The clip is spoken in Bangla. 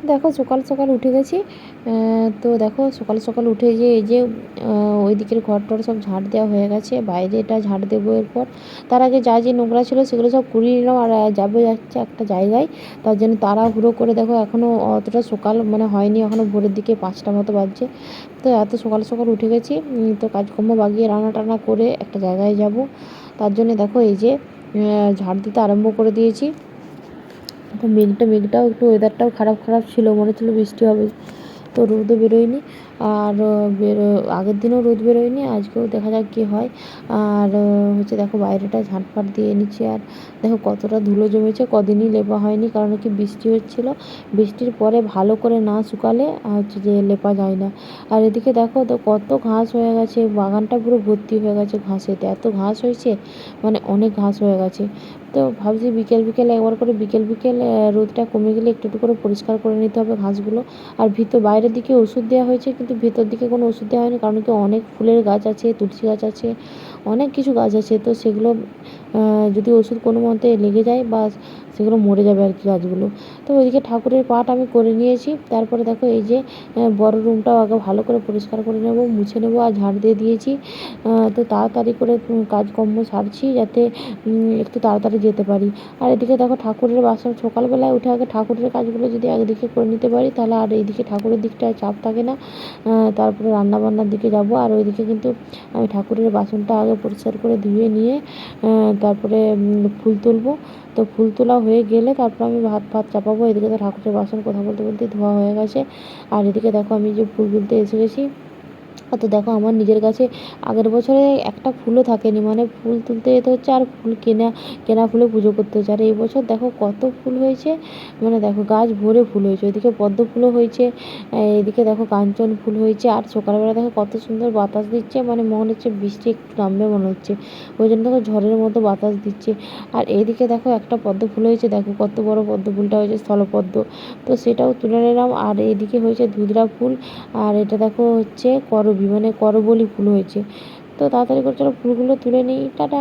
দেখো সকাল সকাল উঠে গেছি। তো দেখো সকাল সকাল উঠে যে এই যে ওই দিকের ঘর টর সব ঝাঁট দেওয়া হয়ে গেছে, বাইরে এটা ঝাঁট দেবো এরপর। তার আগে যা যে নোংরা ছিল সেগুলো সব কুড়িয়ে নিলাম, আর যাচ্ছে একটা জায়গায়। তার জন্য তাড়াহুড়ো করে দেখো এখনও অতটা সকাল মানে হয়নি, এখনও ভোরের দিকে 5টা মতো বাজছে। তো এত সকাল সকাল উঠে গেছি। তো কাজকর্ম বাগিয়ে রান্না টান্না করে একটা জায়গায় যাব। তার জন্য দেখো এই যে ঝাড় দিতে আরম্ভ করে দিয়েছি। তো মেঘটাও একটু ওয়েদারটাও খারাপ খারাপ ছিল, মনে হচ্ছিল বৃষ্টি হবে। তো রোদও বেরোয়নি, আর আগের দিনও রোদ বেরোয়নি, আজকেও দেখা যাক কী হয়। আর হচ্ছে দেখো বাইরেটা ঝাঁটফাট দিয়ে নিচ্ছি। আর দেখো কতটা ধুলো জমেছে, কদিনই লেপা হয়নি, কারণ কি বৃষ্টি হচ্ছিল। বৃষ্টির পরে ভালো করে না শুকালে হচ্ছে যে লেপা যায় না। আর এদিকে দেখো তো কত ঘাস হয়ে গেছে, বাগানটা পুরো ভর্তি হয়ে গেছে ঘাসেতে, এত ঘাস হয়েছে, মানে অনেক ঘাস হয়ে গেছে। তো ভাবছি বিকেল বিকেলে একবার করে বিকেল রোদটা কমে গেলে একটু একটু করে পরিষ্কার করে নিতে হবে ঘাসগুলো। আর বাইরের দিকে ওষুধ দেওয়া হয়েছে, কিন্তু ভেতর দিকে কোনো ওষুধ দেওয়া হয়নি, কারণ কি অনেক ফুলের গাছ আছে, তুলসী গাছ আছে, অনেক কিছু গাছ আছে। তো সেগুলো যদি ওষুধ কোনো মতে লেগে যায় বা সেগুলো মরে যাবে আর কি গাছগুলো। তো ওইদিকে ঠাকুরের পাঠ আমি করে নিয়েছি। তারপরে দেখো এই যে বড় রুমটাও আগে ভালো করে পরিষ্কার করে নেব, মুছে নেব, আর ঝাড় দিয়ে দিয়েছি। তো তাড়াতাড়ি করে কাজকর্ম সারছি, যাতে একটু তাড়াতাড়ি যেতে পারি। আর এদিকে দেখো ঠাকুরের বাসন সকালবেলায় উঠে আগে ঠাকুরের কাজগুলো যদি একদিকে করে নিতে পারি, তাহলে আর এইদিকে ঠাকুরের দিকটায় চাপ থাকে না। তারপরে রান্নাবান্নার দিকে যাব। আর ওইদিকে কিন্তু আমি ঠাকুরের বাসনটা আগে পরিষ্কার করে ধুয়ে নিয়ে তারপরে ফুল তুলবো। তো ফুল তোলা হয়ে গেলে তারপর আমি ভাত ফাত চাপাবো। এদিকে তো ঠাকুরের বাসন কথা বলতে বলতে ধোয়া হয়ে গেছে। আর এদিকে দেখো আমি যে ফুল তুলতে এসে গেছি। তো দেখো আমার নিজের কাছে আগের বছরে একটা ফুলও থাকেনি, মানে ফুল তুলতে যেতে হচ্ছে, আর ফুল কেনা ফুলে পুজো করতে হচ্ছে। আর এই বছর দেখো কত ফুল হয়েছে, মানে দেখো গাছ ভরে ফুল হয়েছে, ওইদিকে পদ্ম ফুলও হয়েছে, এদিকে দেখো কাঞ্চন ফুল হয়েছে। আর সকালবেলা দেখো কত সুন্দর বাতাস দিচ্ছে, মানে মনে হচ্ছে বৃষ্টি একটু নামবে মনে হচ্ছে, ওই জন্য দেখো ঝড়ের মতো বাতাস দিচ্ছে। আর এইদিকে দেখো একটা পদ্ম ফুল হয়েছে, দেখো কত বড় পদ্ম ফুলটা হয়েছে, স্থলপদ্ম। তো সেটাও তুলে নিলাম। আর এইদিকে হয়েছে ধুতরা ফুল, আর এটা দেখো হচ্ছে করবী, মানে করবলি ফুল হয়েছে। তো তাড়াতাড়ি করে চলো ফুলগুলো তুলে নিই, টাটা।